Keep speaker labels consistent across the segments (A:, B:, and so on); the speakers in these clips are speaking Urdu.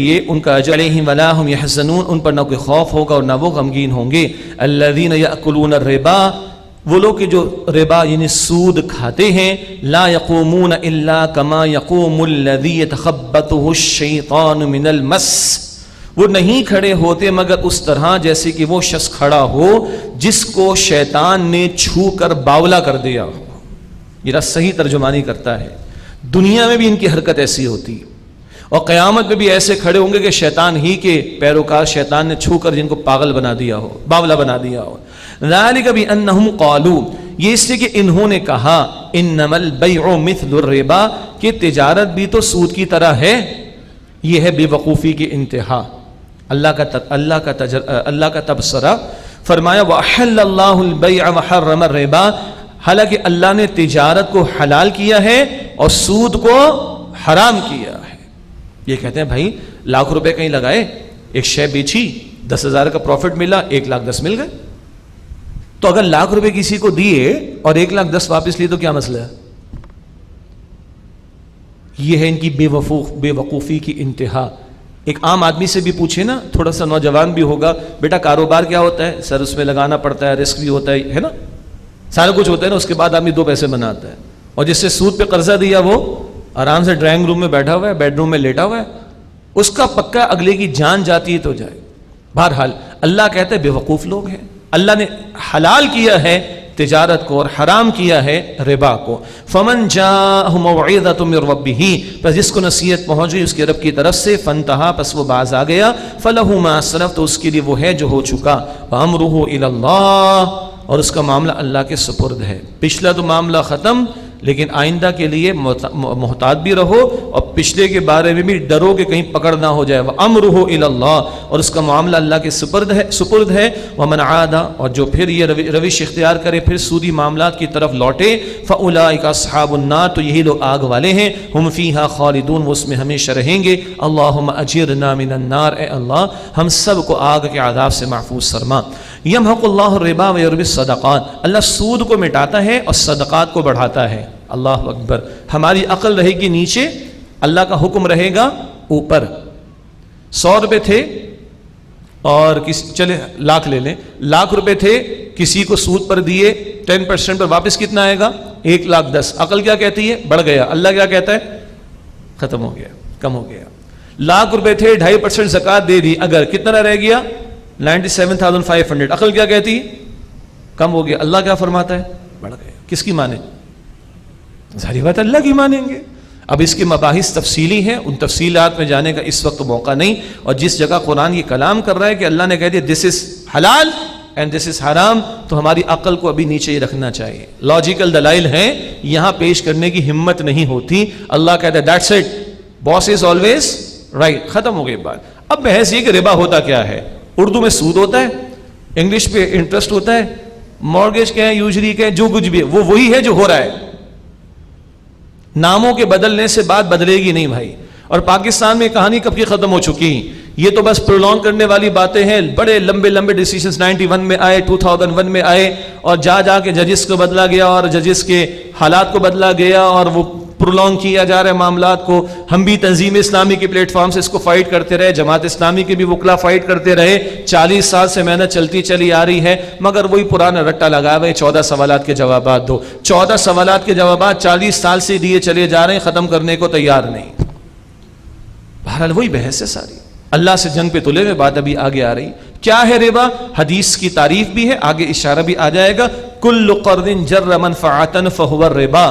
A: یہ ان کا اجر علیہم ولا هم يحزنون، ان پر نہ کوئی خوف ہوگا اور نہ وہ غمگین ہوں گے. الذین یأکلون الربا، وہ لوگ کہ جو ربا یعنی سود کھاتے ہیں. لا یقومون الا کما یقوم الذی یتخبطہ الشیطان من المس، وہ نہیں کھڑے ہوتے مگر اس طرح جیسے کہ وہ شخص کھڑا ہو جس کو شیطان نے چھو کر باولا کر دیا. یہ صحیح ترجمانی کرتا ہے. دنیا میں بھی ان کی حرکت ایسی ہوتی اور قیامت میں بھی ایسے کھڑے ہوں گے کہ شیطان ہی کے پیروکار شیطان نے چھو کر جن کو پاگل بنا دیا ہو، باولا بنا دیا ہو. ذالک بانہم قالوا، یہ اس لیے کہ انہوں نے کہا انما البیع مثل الربا، کہ تجارت بھی تو سود کی طرح ہے. یہ ہے بے وقوفی کی انتہا. اللہ کا تبصرہ فرمایا وَأَحَلَّ اللَّهُ الْبَيْعَ وَحَرَّمَ الرِّبَا، حالانکہ اللہ نے تجارت کو حلال کیا ہے اور سود کو حرام کیا ہے. یہ کہتے ہیں بھائی لاکھ روپے کہیں لگائے، ایک شے بیچی 10,000 کا پروفٹ ملا، 1,10,000 مل گئے. تو اگر لاکھ روپے کسی کو دیے اور 1,10,000 واپس لیے تو کیا مسئلہ ہے؟ یہ ہے ان کی بے وقوفی کی انتہا. ایک عام آدمی سے بھی پوچھے نا، تھوڑا سا نوجوان بھی ہوگا، بیٹا کاروبار کیا ہوتا ہے؟ سر اس میں لگانا پڑتا ہے، رسک بھی ہوتا ہے نا، سارا کچھ ہوتا ہے نا. اس کے بعد آدمی 2 پیسے بناتا ہے. اور جس سے سود پہ قرضہ دیا وہ آرام سے ڈرائنگ روم میں بیٹھا ہوا ہے، بیڈ روم میں لیٹا ہوا ہے. اس کا پکا اگلے کی جان جاتی ہے تو جائے. بہرحال اللہ کہتا ہے بے وقوف لوگ ہیں. اللہ نے حلال کیا ہے تجارت کو اور حرام کیا ہے ربا کو. فمن جاءہ موعظۃ من ربہ، پس جس کو نصیحت پہنچ گئی اس کے رب کی طرف سے، فانتہا، پس وہ باز آ گیا، فلہ ما سلف، تو اس کے لیے وہ ہے جو ہو چکا، وامرہ الی اللہ، اور اس کا معاملہ اللہ کے سپرد ہے. پچھلا تو معاملہ ختم، لیکن آئندہ کے لیے محتاط بھی رہو اور پچھلے کے بارے میں بھی ڈرو کہ کہیں پکڑ نہ ہو جائے. وَأَمْرُهُ إِلَى اللَّهِ، اور اس کا معاملہ اللہ کے سپرد ہے. وَمَنْ عَادَ، اور جو پھر یہ روش اختیار کرے، پھر سودی معاملات کی طرف لوٹے، فَأُولَٰئِكَ أَصْحَابُ النَّارِ، تو یہی لوگ آگ والے ہیں. هُمْ فِيهَا خَالِدُونَ، وہ اس میں ہمیشہ رہیں گے. اللہم اجرنا من النار، اے اللہ ہم سب کو آگ کے عذاب سے محفوظ فرما. یمحق اللہ الربا ویربی الصدقات، اللہ سود کو مٹاتا ہے اور صدقات کو بڑھاتا ہے. اللہ اکبر. ہماری عقل رہے گی نیچے، اللہ کا حکم رہے گا اوپر. 100 روپے تھے اور چلے لاکھ لے لیں، لاکھ روپے تھے، کسی کو سود پر دیے 10% پر، واپس کتنا آئے گا؟ 1,10,000. عقل کیا کہتی ہے؟ بڑھ گیا. اللہ کیا کہتا ہے؟ ختم ہو گیا، کم ہو گیا. لاکھ روپے تھے، 2.5% زکوٰۃ دے دی، اگر کتنا رہ گیا؟ 97,500. عقل کیا کہتی؟ کم ہو گیا. اللہ کیا فرماتا ہے؟ بڑھ گیا. کس کی مانے؟ ظاہری بات اللہ کی مانیں گے. اب اس کے مباحث تفصیلی ہیں، ان تفصیلات میں جانے کا اس وقت موقع نہیں. اور جس جگہ قرآن یہ کلام کر رہا ہے کہ اللہ نے کہہ دیا دس از حلال اینڈ دس از حرام، تو ہماری عقل کو ابھی نیچے ہی رکھنا چاہیے. لاجیکل دلائل ہیں، یہاں پیش کرنے کی ہمت نہیں ہوتی. اللہ کہتا ہے that's it, boss is always right, ختم ہو گئی بات. اب بحث یہ کہ ربا ہوتا کیا ہے. اردو میں سود ہوتا ہے، انگلش پہ انٹرسٹ ہوتا ہے، مارگیج کہیں، یوجری کہیں، جو کچھ بھی ہے وہ وہی ہے جو ہو رہا ہے. ناموں کے بدلنے سے بات بدلے گی نہیں بھائی. اور پاکستان میں کہانی کب کی ختم ہو چکی، یہ تو بس پرولونگ کرنے والی باتیں ہیں. بڑے لمبے لمبے ڈیسیشنز 91 میں آئے، 2001 میں آئے، اور جا کے ججز کو بدلا گیا اور ججز کے حالات کو بدلا گیا اور وہ پرولونگ کیا جا رہا ہے معاملات کو. ہم بھی تنظیم اسلامی کے پلیٹ فارم سے اس کو فائٹ کرتے رہے، جماعت اسلامی کے بھی وکلا فائٹ کرتے رہے. 40 سال سے محنت چلتی چلی آ رہی ہے، مگر وہی پرانا رٹا لگا ہوا ہے. 14 سوالات کے جوابات دو. 14 سوالات کے جوابات 40 سال سے دیے چلے جا رہے ہیں، ختم کرنے کو تیار نہیں. بہرحال وہی بحث ہے ساری. اللہ سے جنگ پہ تلے ہوئے بات ابھی آگے آ رہی. کیا ہے ربا؟ حدیث کی تعریف بھی ہے، آگے اشارہ بھی آ جائے گا. کل قرض جر منفعۃ فہو الربا،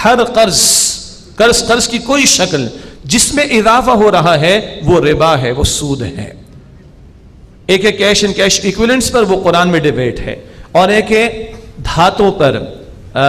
A: ہر قرض کی کوئی شکل جس میں اضافہ ہو رہا ہے وہ ربا ہے، وہ سود ہے. ایک ہے کیش اینڈ کیش ایکویلنٹس پر، وہ قرآن میں ڈیبیٹ ہے. اور ایک ہے دھاتوں پر،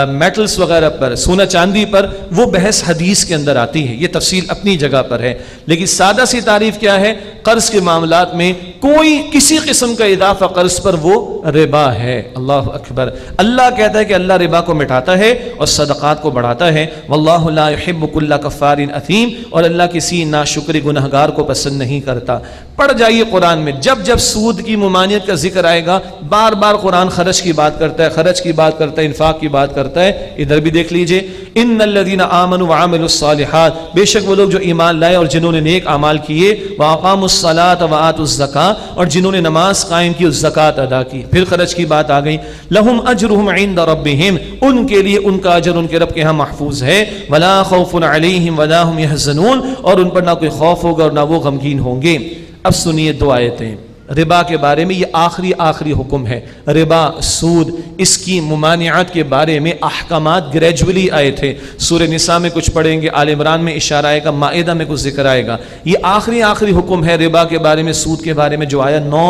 A: میٹلز وغیرہ پر، سونا چاندی پر، وہ بحث حدیث کے اندر آتی ہے. یہ تفصیل اپنی جگہ پر ہے. لیکن سادہ سی تعریف کیا ہے؟ قرض کے معاملات میں کوئی کسی قسم کا اضافہ قرض پر وہ ربا ہے. اللہ اکبر. اللہ کہتا ہے کہ اللہ ربا کو مٹاتا ہے اور صدقات کو بڑھاتا ہے. واللہ لا يحب كل كفار اثیم, اور اللہ کسی ناشکر گنہگار کو پسند نہیں کرتا. پڑھ جائیے قرآن میں جب جب سود کی ممانعت کا ذکر آئے گا بار بار قرآن خرچ کی بات کرتا ہے, خرچ کی بات کرتا ہے, انفاق کی بات کرتا ہے. ادھر بھی دیکھ لیجئے, ان الذين آمنوا وعملوا الصالحات, بے شک وہ لوگ جو ایمان لائے اور جنہوں نے نیک اعمال کیے, واقاموا الصلاة وآتوا الزکاة, اور جنہوں نے نماز قائم کی اور زکات ادا کی. پھر خرچ کی بات آ گئی. لهم اجرهم عند ربهم, ان کے لیے ان کا اجر ان کے رب کے ہاں محفوظ ہے. ولا خوف علیہم ولا هم يحزنون, اور ان پر نہ کوئی خوف ہوگا اور نہ وہ غمگین ہوں گے. اب سنیے دو آیتیں ربا کے بارے میں. یہ آخری حکم ہے. ربا, سود, اس کی ممانعت کے بارے میں احکامات گریجولی آئے تھے. سورہ نساء میں کچھ پڑھیں گے, آل عمران میں اشارہ آئے گا, مائدہ میں کچھ ذکر آئے گا. یہ آخری حکم ہے ربا کے بارے میں, سود کے بارے میں, جو آیا 9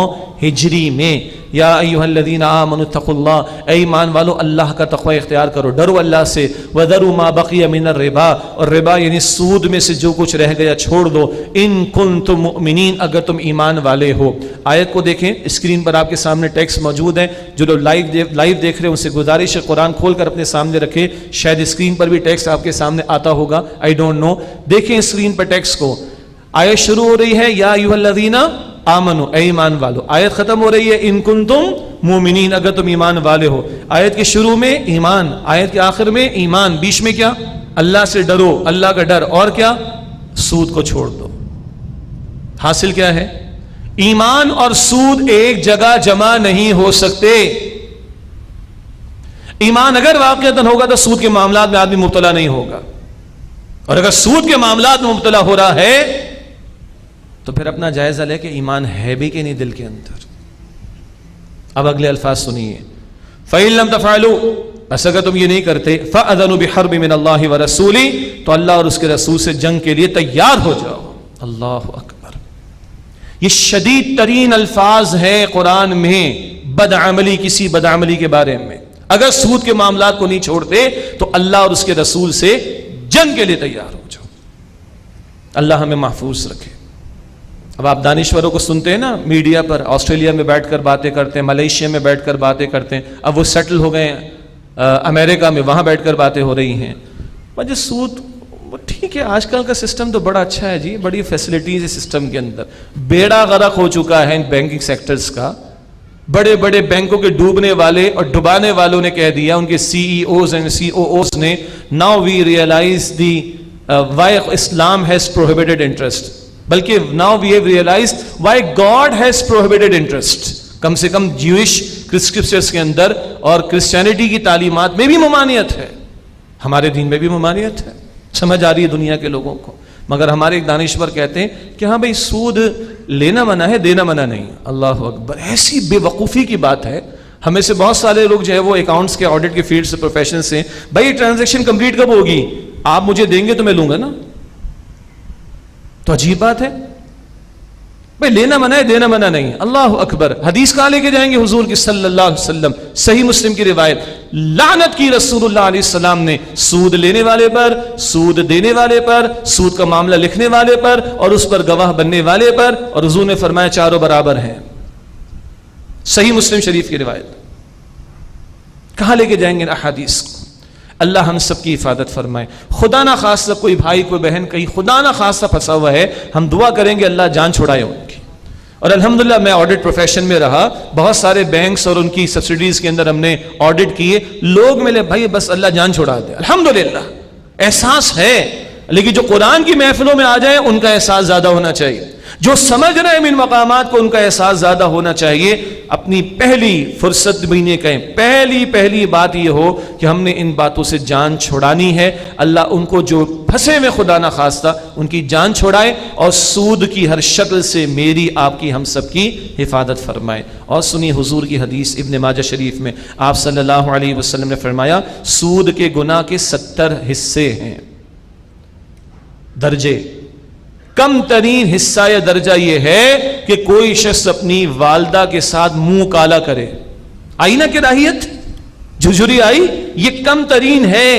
A: ہجری میں. یا ایھا الذین آمنوا اتقوا اللہ, اے ایمان والو اللہ کا تقوی اختیار کرو, ڈرو اللہ سے. وذروا ما بقی من الربا, اور ربا یعنی سود میں سے جو کچھ رہ گیا چھوڑ دو. ان کنتم مؤمنین, اگر تم ایمان والے ہو. آیت کو دیکھیں, اسکرین پر آپ کے سامنے ٹیکسٹ موجود ہے. جو لوگ لائیو دیکھ رہے ہیں ان سے گزارش ہے قرآن کھول کر اپنے سامنے رکھیں. شاید اسکرین پر بھی ٹیکسٹ آپ کے سامنے آتا ہوگا, آئی ڈونٹ نو. دیکھیں اسکرین پر ٹیکسٹ کو. آیت شروع ہو رہی ہے یا ایھا الذین آمنو, اے ایمان والو. آیت ختم ہو رہی ہے ان کنتم مومنین, اگر تم ایمان والے ہو. آیت کے شروع میں ایمان, آیت کے آخر میں ایمان, بیچ میں کیا؟ اللہ سے ڈرو, اللہ کا ڈر, اور کیا؟ سود کو چھوڑ دو. حاصل کیا ہے؟ ایمان اور سود ایک جگہ جمع نہیں ہو سکتے. ایمان اگر واقعتاً ہوگا تو سود کے معاملات میں آدمی مبتلا نہیں ہوگا, اور اگر سود کے معاملات میں مبتلا ہو رہا ہے تو پھر اپنا جائزہ لے کہ ایمان ہے بھی کہ نہیں دل کے اندر. اب اگلے الفاظ سنیے. فَإِن لَمْ تَفْعَلُوا, بس اگر تم یہ نہیں کرتے, فَأَذَنُوا بِحَرْبٍ مِّنَ اللَّهِ وَرَسُولِهِ, تو اللہ اور اس کے رسول سے جنگ کے لیے تیار ہو جاؤ. اللہ اکبر. یہ شدید ترین الفاظ ہیں قرآن میں بدعملی, کسی بدعملی کے بارے میں. اگر سود کے معاملات کو نہیں چھوڑتے تو اللہ اور اس کے رسول سے جنگ کے لیے تیار ہو جاؤ. اللہ ہمیں محفوظ رکھے. اب آپ دانشوروں کو سنتے ہیں نا میڈیا پر, آسٹریلیا میں بیٹھ کر باتیں کرتے ہیں, ملیشیا میں بیٹھ کر باتیں کرتے ہیں, اب وہ سیٹل ہو گئے ہیں امریکہ میں, وہاں بیٹھ کر باتیں ہو رہی ہیں. مجھے سود ٹھیک ہے, آج کل کا سسٹم تو بڑا اچھا ہے جی, بڑی فیسلٹیز ہے سسٹم کے اندر. بیڑا غرق ہو چکا ہے ان بینکنگ سیکٹرز کا. بڑے بڑے بینکوں کے ڈوبنے والے اور ڈبانے والوں نے کہہ دیا, ان کے CEOs and COOs نے, now we realize the why Islam has prohibited interest, بلکہ now we have realized why God has prohibited interest. کم سے کم جیوش اسکرپچرز کے اندر اور کرسچینٹی کی تعلیمات میں بھی ممانعت ہے, ہمارے دین میں بھی ممانعت ہے. سمجھ آ رہی ہے دنیا کے لوگوں کو. مگر ہمارے ایک دانشور کہتے ہیں کہ ہاں بھائی سود لینا منع ہے, دینا منع نہیں. اللہ اکبر, ایسی بے وقوفی کی بات ہے. ہمیں سے بہت سارے لوگ جو ہے وہ اکاؤنٹس کے آڈٹ کے فیلڈ سے, پروفیشن سے, بھائی ٹرانزیکشن کمپلیٹ کب ہوگی, آپ مجھے دیں گے تو میں لوں گا نا. تو عجیب بات ہے بھائی, لینا منع ہے, دینا منع نہیں. اللہ اکبر. حدیث کہاں لے کے جائیں گے حضور کی صلی اللہ علیہ وسلم, صحیح مسلم کی روایت. لعنت کی رسول اللہ علیہ السلام نے سود لینے والے پر, سود دینے والے پر, سود کا معاملہ لکھنے والے پر اور اس پر گواہ بننے والے پر, اور حضور نے فرمایا چاروں برابر ہیں. صحیح مسلم شریف کی روایت. کہاں لے کے جائیں گے احادیث کو؟ اللہ ہم سب کی حفاظت فرمائے. خدا نہ خواستہ کوئی بھائی کوئی بہن کہیں خدا نہ خواستہ پھنسا ہوا ہے, ہم دعا کریں گے اللہ جان چھڑائے ان کی. اور الحمدللہ میں آڈٹ پروفیشن میں رہا, بہت سارے بینکس اور ان کی سبسڈیز کے اندر ہم نے آڈٹ کیے. لوگ ملے بھائی بس اللہ جان چھڑا دے, الحمدللہ احساس ہے. لیکن جو قرآن کی محفلوں میں آ جائیں ان کا احساس زیادہ ہونا چاہیے, جو سمجھ رہے ہیں ان مقامات کو ان کا احساس زیادہ ہونا چاہیے. اپنی پہلی فرصت بھی نہیں کہیں, پہلی بات یہ ہو کہ ہم نے ان باتوں سے جان چھڑانی ہے. اللہ ان کو جو پھنسے میں خدا نہ خواستہ ان کی جان چھڑائے, اور سود کی ہر شکل سے میری آپ کی ہم سب کی حفاظت فرمائے. اور سنی حضور کی حدیث ابن ماجہ شریف میں آپ صلی اللہ علیہ وسلم نے فرمایا سود کے گناہ کے 70 حصے ہیں, درجے. کم ترین حصہ یا درجہ یہ ہے کہ کوئی شخص اپنی والدہ کے ساتھ منہ کالا کرے. آئی نا کراہیت, جھجھری آئی, یہ کم ترین ہے.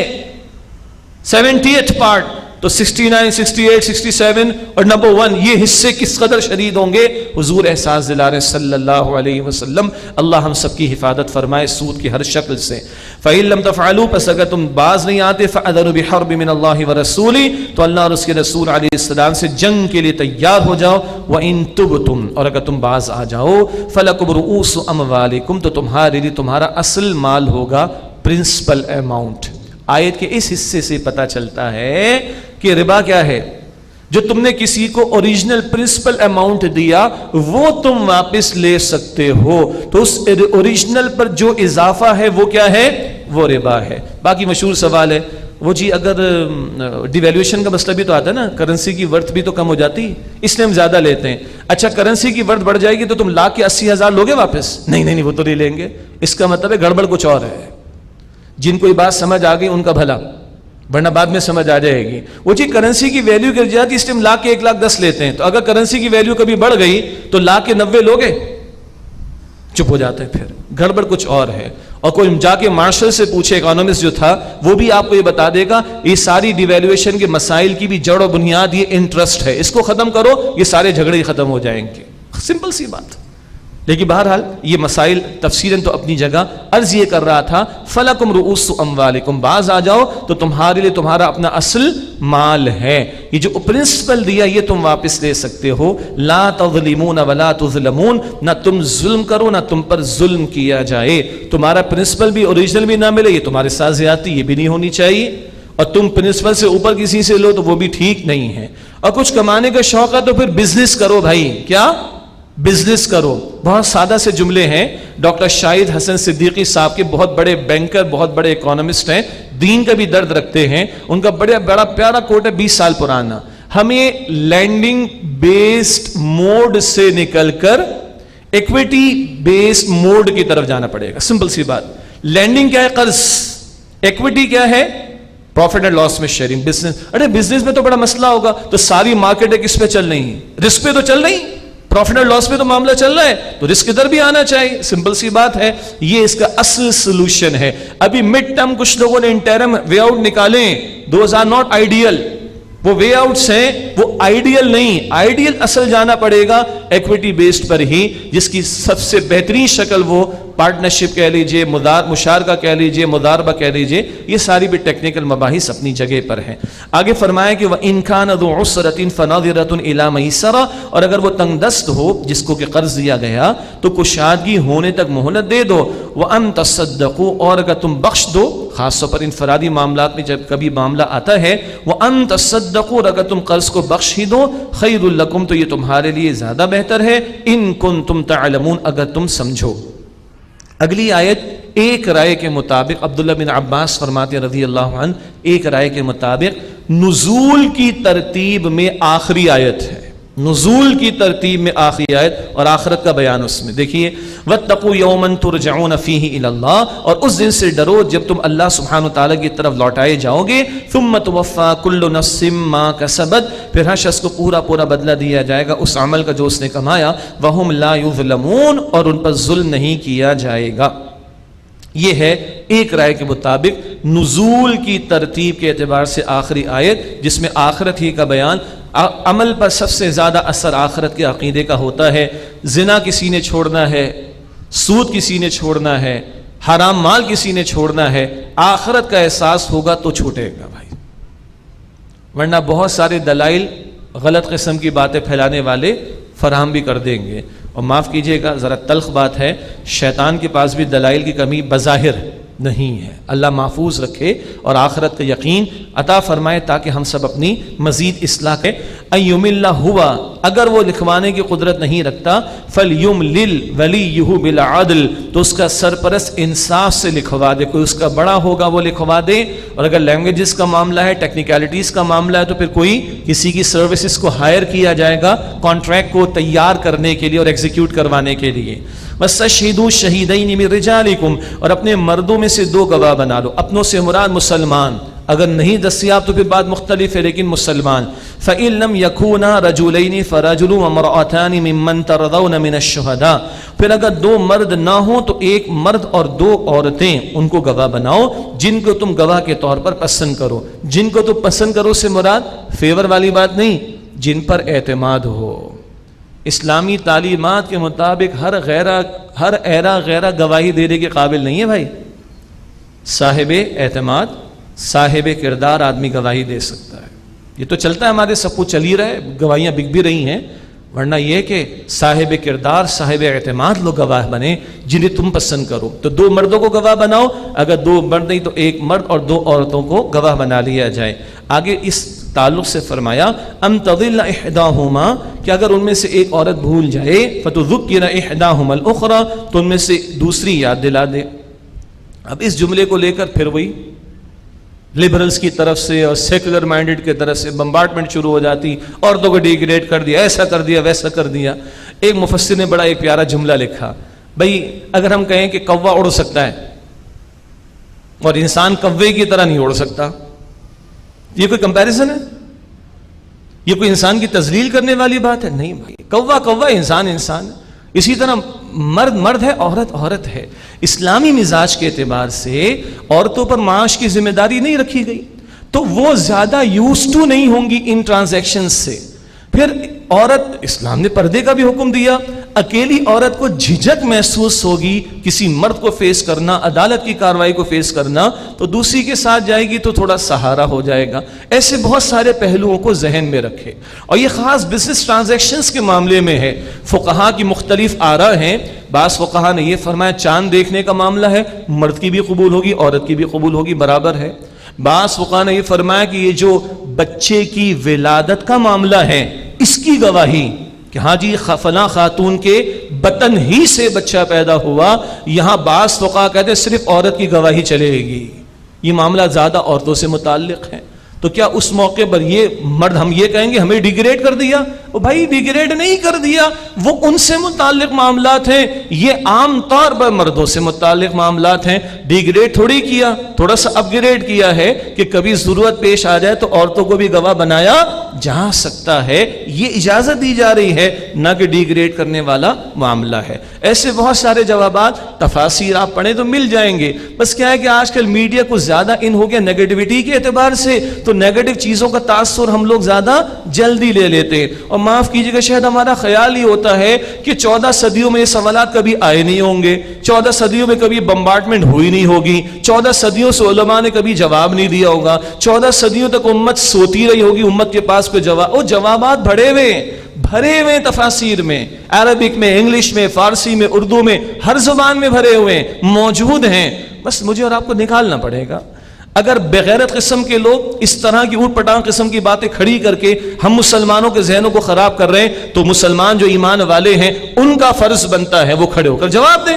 A: 70th part. تو 69, 68, 67 اور نمبر 1 یہ حصے کس قدر شدید ہوں گے؟ حضور احساس دلا رہے صلی اللہ علیہ وسلم، اللہ ہم سب کی حفاظت فرمائے سود کی ہر شکل سے۔ فَإِن لَمْ تَفْعَلُوا، پس اگر تم باز نہیں آتے، فَأَذَنُوا بِحَرْبٍ مِّنَ اللَّهِ وَرَسُولِهِ، تو اللہ اور اس کے رسول علیہ السلام سے جنگ کے لیے تیار ہو جاؤ۔ وَإِن تُبْتُمْ، اور اگر تم باز آ جاؤ، فَلَكُمْ رُؤُوسُ أَمْوَالِكُمْ، تو تمہارے لیے تمہارا اصل مال ہوگا پرنسپل اماؤنٹ۔ آیت کے اس حصے سے پتہ چلتا ہے کہ ربا کیا ہے؟ جو تم نے کسی کو اوریجنل پرنسپل اماؤنٹ دیا وہ تم واپس لے سکتے ہو، تو اس اوریجنل پر جو اضافہ ہے وہ کیا ہے؟ وہ ربا ہے۔ باقی مشہور سوال ہے وہ جی اگر ڈیویلیویشن کا مسئلہ بھی تو آتا ہے نا، کرنسی کی ورتھ بھی تو کم ہو جاتی، اس لیے ہم زیادہ لیتے ہیں۔ اچھا کرنسی کی ورتھ بڑھ جائے گی تو تم لاکھ کے 80,000 لوگے واپس؟ نہیں وہ تو نہیں لیں گے۔ اس کا مطلب ہے گڑبڑ کچھ اور ہے۔ جن کو یہ بات سمجھ آ گئی ان کا بھلا، ورنہ بعد میں سمجھ آ جائے گی۔ وہ جی کرنسی کی ویلیو گر جاتی اس لیے ہم لاکھ کے 1,10,000 لیتے ہیں، تو اگر کرنسی کی ویلیو کبھی بڑھ گئی تو لاکھ کے 90 لوگے؟ چپ ہو جاتے ہیں۔ پھر گڑبڑ کچھ اور ہے۔ اور کوئی جا کے مارشل سے پوچھے، اکانومسٹ جو تھا وہ بھی آپ کو یہ بتا دے گا یہ ساری ڈیویلیویشن کے مسائل کی بھی جڑ و بنیاد یہ انٹرسٹ ہے، اس کو ختم کرو یہ سارے جھگڑے ہی ختم ہو جائیں گے۔ سمپل سی بات۔ لیکن بہرحال یہ مسائل تفصیلاً تو اپنی جگہ۔ عرض یہ کر رہا تھا فَلَكُمْ رُؤُوسُ أَمْوَالِكُمْ، باز آ جاؤ تو تمہارے لیے تمہارا اپنا اصل مال ہے، یہ جو پرنسپل دیا یہ تم واپس لے سکتے ہو۔ لا تظلمون ولا تظلمون، نہ تم ظلم کرو نہ تم پر ظلم کیا جائے۔ تمہارا پرنسپل بھی اوریجنل بھی نہ ملے یہ تمہارے ساتھ زیادتی، یہ بھی نہیں ہونی چاہیے، اور تم پرنسپل سے اوپر کسی سے لو تو وہ بھی ٹھیک نہیں ہے۔ اور کچھ کمانے کا شوق ہے تو پھر بزنس کرو بھائی، کیا بزنس کرو۔ بہت سادہ سے جملے ہیں، ڈاکٹر شاہد حسن صدیقی صاحب کے بہت بڑے بینکر، بہت بڑے اکانومسٹ ہیں، دین کا بھی درد رکھتے ہیں۔ ان کا بڑا پیارا کوٹ ہے 20 سال پرانا، ہمیں لینڈنگ بیسڈ موڈ سے نکل کر ایکویٹی بیسڈ موڈ کی طرف جانا پڑے گا۔ سمپل سی بات، لینڈنگ کیا ہے؟ قرض۔ ایکویٹی کیا ہے؟ پروفٹ اینڈ لاس میں شیئرنگ۔ بزنس، ارے بزنس میں تو بڑا مسئلہ ہوگا، تو ساری مارکیٹ کس پہ چل رہی ہے؟ رسک پہ تو چل رہی، پروفٹ اینڈ لاس پہ تو معاملہ چل رہا ہے، تو رسک ادھر بھی آنا چاہیے۔ سمپل سی بات ہے، یہ اس کا اصل سولوشن ہے۔ ابھی مڈ ٹرم کچھ لوگوں نے انٹرم وے آؤٹ نکالے، دوز آر ناٹ آئیڈیل، وہ وے آؤٹس ہیں، وہ آئیڈیل نہیں۔ آئیڈیل اصل جانا پڑے گا ایکویٹی بیسڈ پر ہی، جس کی سب سے بہترین شکل وہ پارٹنرشپ کہہ لیجئے، مشارکہ کہہ لیجئے، مضاربہ کہہ لیجئے، یہ ساری بھی ٹیکنیکل مباحث اپنی جگہ پر ہیں۔ آگے فرمایا کہ وَإِن كَانَ ذُو عُسْرَةٍ فَنَظِرَةٌ إِلَىٰ مَيْسَرَةٍ، اور اگر وہ تنگ دست ہو جس کو کہ قرض دیا گیا تو کشادگی ہونے تک مہلت دے دو۔ وَأَن تَصَدَّقُوا، اور اگر تم بخش دو، خاص طور پر انفرادی معاملات میں جب کبھی معاملہ آتا ہے، وَأَن تَصَدَّقُوا، اور اگر تم قرض کو بخش ہی دو، خَيْرٌ لَكُمْ، تو یہ تمہارے لیے زیادہ بہتر ہے، إِن كُنتُمْ تَعْلَمُونَ، اگر تم سمجھو۔ اگلی آیت ایک رائے کے مطابق عبداللہ بن عباس فرماتے ہیں رضی اللہ عنہ، ایک رائے کے مطابق نزول کی ترتیب میں آخری آیت ہے، نزول کی ترتیب میں آخری آیت، اور آخرت کا بیان اس میں۔ دیکھیے وَاتَّقُوا يَوْمًا تُرْجَعُونَ فِيهِ إِلَى اللَّهِ، اور اس دن سے ڈرو جب تم اللہ سبحانہ وتعالیٰ کی طرف لوٹائے جاؤ گے۔ ثُمَّ تُوَفَّى كُلُّ نَفْسٍ مَا كَسَبَتْ، پھر ہر شخص کو پورا بدلہ دیا جائے گا اس عمل کا جو اس نے کمایا۔ وَهُمْ لَا يُظْلَمُونَ، اور ان پر ظلم نہیں کیا جائے گا۔ یہ ہے ایک رائے کے مطابق نزول کی ترتیب کے اعتبار سے آخری آیت، جس میں آخرت ہی کا بیان۔ عمل پر سب سے زیادہ اثر آخرت کے عقیدے کا ہوتا ہے۔ زنا کسی نے چھوڑنا ہے، سود کسی نے چھوڑنا ہے، حرام مال کسی نے چھوڑنا ہے، آخرت کا احساس ہوگا تو چھوٹے گا بھائی، ورنہ بہت سارے دلائل غلط قسم کی باتیں پھیلانے والے فراہم بھی کر دیں گے۔ اور معاف کیجئے گا ذرا تلخ بات ہے، شیطان کے پاس بھی دلائل کی کمی بظاہر نہیں ہے۔ اللہ محفوظ رکھے اور آخرت کا یقین عطا فرمائے تاکہ ہم سب اپنی مزید اصلاح کریں۔ ایمل ہوا، اگر وہ لکھوانے کی قدرت نہیں رکھتا، فلیملل ولیہ بالعدل، تو اس کا سرپرست انصاف سے لکھوا دے، کوئی اس کا بڑا ہوگا وہ لکھوا دے۔ اور اگر لینگویجز کا معاملہ ہے، ٹیکنیکلٹیز کا معاملہ ہے، تو پھر کوئی کسی کی سروسز کو ہائر کیا جائے گا کانٹریکٹ کو تیار کرنے کے لیے اور ایگزیکیوٹ کروانے کے لیے۔ وَاسْتَشْهِدُوا شَهِيدَيْنِ مِن رِجَالِكُمْ، اور اپنے مردوں میں سے 2 گواہ بنا لو۔ اپنوں سے مراد مسلمان، اگر نہیں دستیاب تو پھر بات مختلف ہے، لیکن مسلمان فَإِن لَمْ يَكُونَا رَجُلَيْنِ فَرَجُلٌ وَامْرَأَتَانِ مِمَّنْ تَرْضَوْنَ مِنَ الشُّهَدَاءِ، پھر اگر دو مرد نہ ہوں تو ایک مرد اور دو عورتیں ان کو گواہ بناؤ جن کو تم گواہ کے طور پر پسند کرو. جن کو تم پسند کرو سے مراد فیور والی بات نہیں، جن پر اعتماد ہو. اسلامی تعلیمات کے مطابق ہر ایرا غیرہ گواہی دینے کے قابل نہیں ہے بھائی. صاحب اعتماد، صاحب کردار آدمی گواہی دے سکتا ہے. یہ تو چلتا ہے ہمارے سب کچھ چل ہی رہا ہے، گواہیاں بک بھی رہی ہیں، ورنہ یہ کہ صاحب کردار صاحب اعتماد لوگ گواہ بنے جنہیں تم پسند کرو. تو دو مردوں کو گواہ بناؤ، اگر دو مرد نہیں تو ایک مرد اور دو عورتوں کو گواہ بنا لیا جائے. آگے اس تعلق سے فرمایا ام تضل احداہما، کہ اگر ان میں سے ایک عورت بھول جائے فتذکر احداہما الاخری، تو ان میں سے دوسری یاد دلا دے. اب اس جملے کو لے کر پھر وہی لبرلز کی طرف سے اور سیکولر مائنڈڈ کی طرف سے بمبارڈمنٹ شروع ہو جاتی، عورتوں کو ڈیگریڈ کر دیا، ایسا کر دیا ویسا کر دیا. ایک مفسر نے بڑا ایک پیارا جملہ لکھا، بھئی اگر ہم کہیں کہ کوا اڑ سکتا ہے اور انسان کوے کی طرح نہیں اڑ سکتا، یہ کوئی کمپیریزن ہے؟ یہ کوئی انسان کی تذلیل کرنے والی بات ہے؟ نہیں بھائی، کوا کوا، انسان انسان. اسی طرح مرد مرد ہے، عورت عورت ہے. اسلامی مزاج کے اعتبار سے عورتوں پر معاش کی ذمہ داری نہیں رکھی گئی، تو وہ زیادہ یوز ٹو نہیں ہوں گی ان ٹرانزیکشنز سے. پھر عورت، اسلام نے پردے کا بھی حکم دیا. اکیلی عورت کو جھجک محسوس ہوگی کسی مرد کو فیس کرنا، عدالت کی کارروائی کو فیس کرنا، تو دوسری کے ساتھ جائے گی تو تھوڑا سہارا ہو جائے گا. ایسے بہت سارے پہلوؤں کو ذہن میں رکھے. اور یہ خاص بزنس ٹرانزیکشنز کے معاملے میں ہے. فقہا کی مختلف آراء ہیں. بعض فقہا نے یہ فرمایا چاند دیکھنے کا معاملہ ہے، مرد کی بھی قبول ہوگی عورت کی بھی قبول ہوگی، برابر ہے. بعض فقہا نے یہ فرمایا کہ یہ جو بچے کی ولادت کا معاملہ ہے اس کی گواہی کہ ہاں جی فلاں خاتون کے بطن ہی سے بچہ پیدا ہوا، یہاں بعض فقہا کہتے ہیں صرف عورت کی گواہی چلے گی. یہ معاملہ زیادہ عورتوں سے متعلق ہے. تو کیا اس موقع پر یہ مرد ہم یہ کہیں گے ہمیں ڈیگریڈ کر دیا؟ وہ بھائی ڈیگریڈ نہیں کر دیا، وہ ان سے متعلق معاملات ہیں. یہ عام طور پر مردوں سے متعلق معاملات ہیں. ڈیگریڈ تھوڑی کیا، تھوڑا سا اپ گریڈ کیا ہے کہ کبھی ضرورت پیش آ جائے تو عورتوں کو بھی گواہ بنایا جا سکتا ہے. یہ اجازت دی جا رہی ہے، نہ کہ ڈیگریڈ کرنے والا معاملہ ہے. ایسے بہت سارے جوابات، تفاسیر آپ پڑھیں تو مل جائیں گے. بس کیا ہے کہ آج کل میڈیا کو زیادہ ان ہو گیا نیگیٹیوٹی کے اعتبار سے، تو نیگیٹو چیزوں کا تاثر ہم لوگ زیادہ جلدی لے لیتے ہیں. اور معاف کیجیے گا شاید ہمارا خیال ہی ہوتا ہے کہ 14 صدیوں میں یہ سوالات کبھی آئے نہیں ہوں گے، 14 صدیوں میں کبھی بمبارڈمنٹ ہوئی نہیں ہوگی، 14 صدیوں سے علماء نے کبھی جواب نہیں دیا ہوگا، 14 صدیوں تک امت سوتی رہی ہوگی، امت کے پاس کوئی جواب. وہ جوابات بھرے ہوئے تفاسیر میں، عربک میں، انگلش میں، فارسی میں، اردو میں، ہر زبان میں بھرے ہوئے موجود ہیں. بس مجھے اور آپ کو نکالنا پڑے گا. اگر بغیرت قسم کے لوگ اس طرح کی اوٹ پٹانگ قسم کی باتیں کھڑی کر کے ہم مسلمانوں کے ذہنوں کو خراب کر رہے ہیں، تو مسلمان جو ایمان والے ہیں ان کا فرض بنتا ہے وہ کھڑے ہو کر جواب دیں.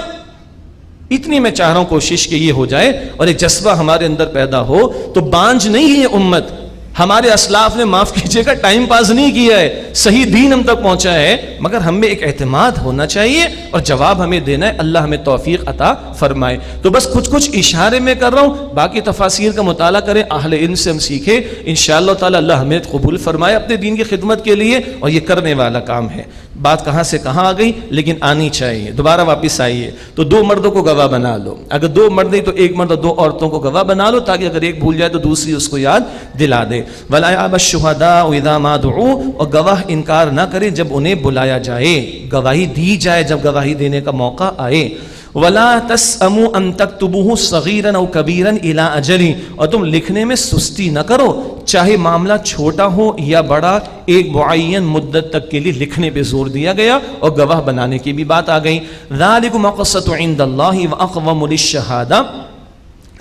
A: اتنی میں چاہ رہا ہوں کوشش کہ یہ ہو جائے اور ایک جذبہ ہمارے اندر پیدا ہو. تو بانج نہیں ہے امت. ہمارے اسلاف نے معاف کیجیے گا ٹائم پاس نہیں کیا ہے، صحیح دین ہم تک پہنچا ہے، مگر ہم میں ایک اعتماد ہونا چاہیے اور جواب ہمیں دینا ہے. اللہ ہمیں توفیق عطا فرمائے. تو بس کچھ اشارے میں کر رہا ہوں، باقی تفاسیر کا مطالعہ کریں، اہل علم سے ہم سیکھیں. انشاءاللہ تعالی اللہ ہمیں قبول فرمائے اپنے دین کی خدمت کے لیے. اور یہ کرنے والا کام ہے. بات کہاں سے کہاں آ گئی لیکن آنی چاہیے. دوبارہ واپس آئیے. تو 2 مردوں کو گواہ بنا لو. اگر 2 مرد نہیں تو 1 مرد اور 2 عورتوں کو گواہ بنا لو، تاکہ اگر ایک بھول جائے تو دوسری اس کو یاد دلا دے. وَلَا يَأْبَ الشُّهَدَاءُ إِذَا مَا دُعُوا، اور گواہ انکار نہ کرے جب انہیں بلایا جائے، گواہی دی جائے جب گواہی دینے کا موقع آئے. وَلَا تَسْأَمُوا أَن تَكْتُبُوهُ صَغِيرًا أَوْ كَبِيرًا إِلَىٰ أَجَلٍ، اور تم لکھنے میں سستی نہ کرو، چاہے معاملہ چھوٹا ہو یا بڑا، ایک معین مدت تک کے لیے لکھنے پہ زور دیا گیا. اور گواہ بنانے کی بھی بات آ گئی. ذَلِكُمْ أَقْسَطُ عِندَ اللَّهِ وَأَقْوَمُ لِلشَّهَادَةِ،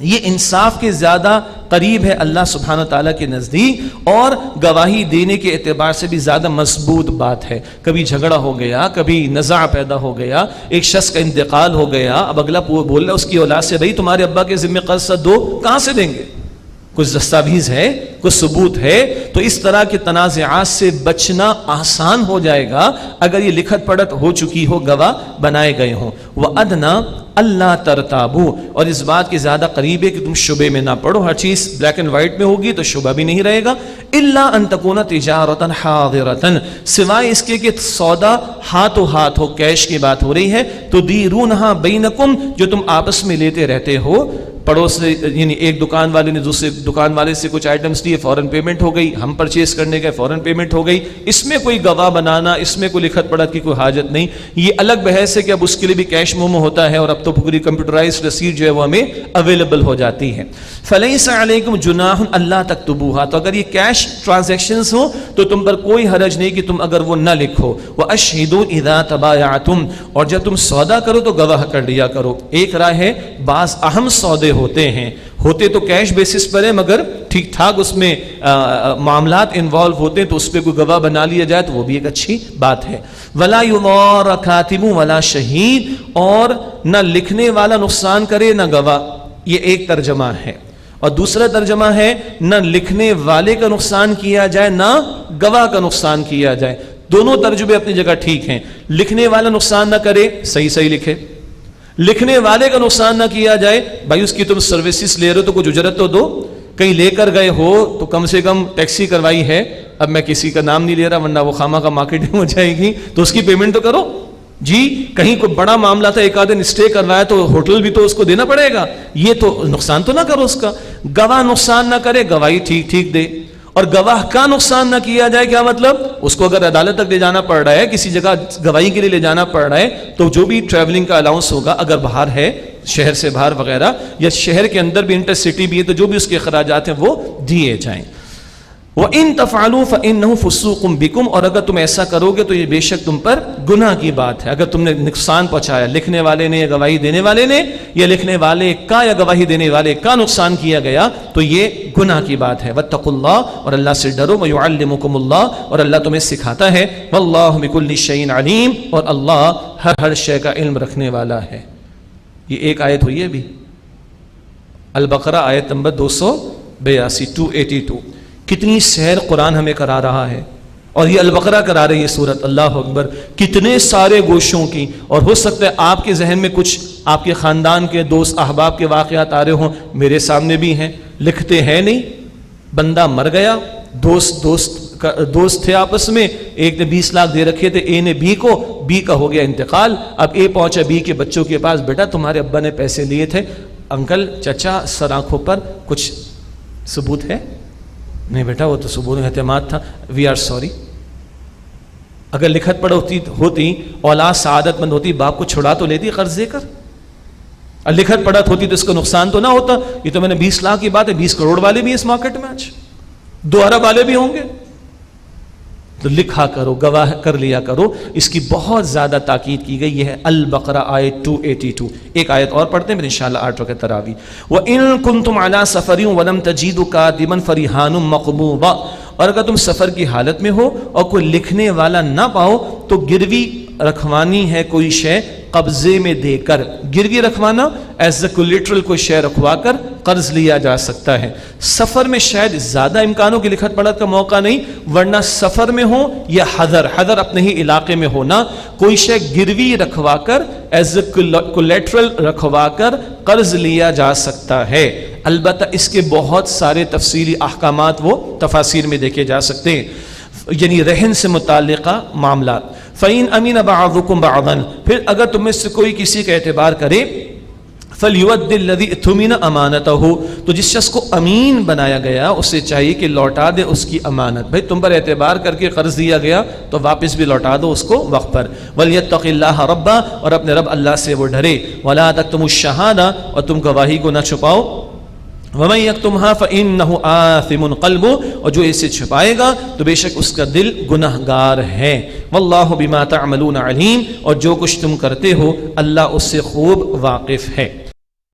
A: یہ انصاف کے زیادہ قریب ہے اللہ سبحانہ وتعالیٰ کے نزدیک، اور گواہی دینے کے اعتبار سے بھی زیادہ مضبوط بات ہے. کبھی جھگڑا ہو گیا، کبھی نزاع پیدا ہو گیا، ایک شخص کا انتقال ہو گیا، اب اگلا بول رہا ہے اس کی اولاد سے، بھئی تمہارے ابا کے ذمہ قرض دو، کہاں سے دیں گے؟ کچھ دستاویز ہے، کچھ ثبوت ہے، تو اس طرح کے تنازعات سے بچنا آسان ہو جائے گا اگر یہ لکھت پڑھت ہو چکی ہو، گواہ بنائے گئے ہوں۔ وَأَدْنَا اللہ ترتابو، اور اس بات کے زیادہ قریب ہے کہ تم شبے میں نہ پڑو، ہر چیز بلیک اینڈ وائٹ میں ہوگی تو شبہ بھی نہیں رہے گا۔ الا ان تکون تجارتا حاضرتا، سوائے اس کے کہ سودا ہاتھوں ہاتھ ہو، کیش کی بات ہو رہی ہے، تو دیرونہا بینکم، جو تم آپس میں لیتے رہتے ہو، پڑوس سے، یعنی ایک دکان والے نے دوسرے دکان والے سے کچھ آئٹمس لیے، فوراً پیمنٹ ہو گئی، ہم پرچیز کرنے گئے، فوراً پیمنٹ ہو گئی، اس میں کوئی گواہ بنانا، اس میں کوئی لکھت پڑھت کی کوئی حاجت نہیں۔ یہ الگ بحث ہے کہ اب اس کے لیے بھی کیش مومو ہوتا ہے، اور اب تو پوری کمپیوٹرائزڈ رسید جو ہے وہ ہمیں اویلیبل ہو جاتی ہے۔ فلیس علیکم جناح اللہ تکتبوها، تو اگر یہ کیش ٹرانزیکشنز ہوں تو تم پر کوئی حرج نہیں کہ تم اگر وہ نہ لکھو۔ واشہدوا اذا تبایعتم، اور جب تم سودا کرو تو گواہ کر لیا کرو۔ ایک رائے ہے، بعض اہم سودے ہوتے تو کیش بیسس پر ہے، مگر ٹھیک ٹھاک اس میں معاملات انوالو ہوتے ہیں تو اس پہ کوئی گواہ بنا لیا جائے تو وہ بھی ایک اچھی بات ہے۔ ولا یضار کاتب ولا شہید، اور نہ لکھنے والا نقصان کرے نہ گواہ، یہ ایک ترجمہ ہے، اور دوسرا ترجمہ ہے نہ لکھنے والے کا نقصان کیا جائے نہ گواہ کا نقصان کیا جائے۔ دونوں ترجمے اپنی جگہ ٹھیک ہیں۔ لکھنے والا نقصان نہ کرے، صحیح لکھے، لکھنے والے کا نقصان نہ کیا جائے، بھائی اس کی تم سروسز لے رہے ہو تو کچھ اجرت تو دو، کہیں لے کر گئے ہو تو کم سے کم ٹیکسی کروائی ہے، اب میں کسی کا نام نہیں لے رہا ورنہ وہ خامہ کا مارکیٹنگ ہو جائے گی، تو اس کی پیمنٹ تو کرو جی۔ کہیں کوئی بڑا معاملہ تھا، ایک آدھے اسٹے کروایا تو ہوٹل بھی تو اس کو دینا پڑے گا، یہ تو نقصان تو نہ کرو اس کا۔ گواہ نقصان نہ کرے، گواہی ٹھیک دے، اور گواہ کا نقصان نہ کیا جائے۔ کیا مطلب؟ اس کو اگر عدالت تک لے جانا پڑ رہا ہے، کسی جگہ گواہی کے لیے لے جانا پڑ رہا ہے، تو جو بھی ٹریولنگ کا الاؤنس ہوگا، اگر باہر ہے، شہر سے باہر وغیرہ، یا شہر کے اندر بھی انٹر سٹی بھی ہے، تو جو بھی اس کے اخراجات ہیں وہ دیے جائیں۔ وَإِن تَفْعَلُوا فَإِنَّهُ فُسُوقٌ بِكُمْ، اور اگر تم ایسا کرو گے تو یہ بے شک تم پر گناہ کی بات ہے۔ اگر تم نے نقصان پہنچایا، لکھنے والے نے یا گواہی دینے والے نے، یا لکھنے والے کا یا گواہی دینے والے کا نقصان کیا گیا، تو یہ گناہ کی بات ہے۔ وَاتَّقُوا اللَّهَ، اور اللہ سے ڈرو، وَيُعَلِّمُكُمُ اللَّهُ، اور اللہ تمہیں سکھاتا ہے، وَاللَّهُ بِكُلِّ شَيْءٍ عَلِيمٌ، اور اللہ ہر شے کا علم رکھنے والا ہے۔ یہ ایک آیت ہوئی ہے ابھی، البقرہ آیت نمبر 282 282۔ کتنی سیر قرآن ہمیں کرا رہا ہے، اور یہ البقرہ کرا رہی ہے سورت، اللہ اکبر، کتنے سارے گوشوں کی۔ اور ہو سکتا ہے آپ کے ذہن میں کچھ آپ کے خاندان کے دوست احباب کے واقعات آ رہے ہوں، میرے سامنے بھی ہیں، لکھتے ہیں نہیں، بندہ مر گیا، دوست تھے آپس میں، ایک نے 20 لاکھ دے رکھے تھے اے نے بی کو، بی کا ہو گیا انتقال، اب اے پہنچا بی کے بچوں کے پاس، بیٹا تمہارے ابا نے پیسے لیے تھے، انکل چچا سر آنکھوں پر کچھ ثبوت ہے؟ نہیں بیٹا وہ تو ثبوت اعتماد تھا، وی آر سوری۔ اگر لکھت پڑھ ہوتی اولاد سعادت مند ہوتی، باپ کو چھڑا تو لیتی قرض دے کر، اور لکھت پڑھت ہوتی تو اس کا نقصان تو نہ ہوتا۔ یہ تو میں نے 20 لاکھ کی بات ہے، 20 کروڑ والے بھی اس مارکیٹ میں، آج 2 ارب والے بھی ہوں گے، تو لکھا کرو، گواہ کر لیا کرو۔ اس کی بہت زیادہ تاکید کی گئی، یہ ہے البقرہ آیت 282۔ ایک آیت اور پڑھتے ہیں پھر انشاءاللہ 8 رکعت تراویح۔ وَإِن كُنتُمْ عَلَىٰ سَفَرٍ وَلَمْ تَجِدُوا كَاتِبًا فَرِهَانٌ مَّقْبُوضَةٌ، اور اگر تم سفر کی حالت میں ہو اور کوئی لکھنے والا نہ پاؤ تو گروی رکھوانی ہے کوئی شے قبضے میں دے کر۔ گروی رکھوانا ایز اے کولیٹرل کوئی شے رکھوا کر قرض لیا جا سکتا ہے۔ سفر میں شاید زیادہ امکانوں کی لکھت پڑھت کا موقع نہیں، ورنہ سفر میں ہو یا حضر اپنے ہی علاقے میں ہونا، کوئی شے گروی رکھوا کر ایز اے کولیٹرل رکھوا کر قرض لیا جا سکتا ہے۔ البتہ اس کے بہت سارے تفصیلی احکامات وہ تفاسیر میں دیکھے جا سکتے ہیں، یعنی رہن سے متعلقہ معاملات۔ فَإِنْ أَمِنَ بَعْضُكُمْ بَعْضًا، پھر اگر تم میں سے کوئی کسی کا اعتبار کرے، فَلْيُؤَدِّ الَّذِي اؤْتُمِنَ أَمَانَتَهُ، تو جس شخص کو امین بنایا گیا اسے چاہیے کہ لوٹا دے اس کی امانت۔ بھئی تم پر اعتبار کر کے قرض دیا گیا تو واپس بھی لوٹا دو اس کو وقت پر۔ وَلْيَتَّقِ اللَّهَ رَبَّهُ، اور اپنے رب اللہ سے وہ ڈرے۔ وَلَا تَكْتُمُوا الشَّهَادَةَ، اور تم گواہی کو نہ چھپاؤ۔ وَمَن يَكْتُمْهَا فَإِنَّهُ آثِمٌ قَلْبُهُ، اور جو اسے چھپائے گا تو بے شک اس کا دل گناہگار ہے۔ وَاللَّهُ بِمَا تَعْمَلُونَ عَلِيمٌ، اور جو کچھ تم کرتے ہو اللہ اس سے خوب واقف ہے۔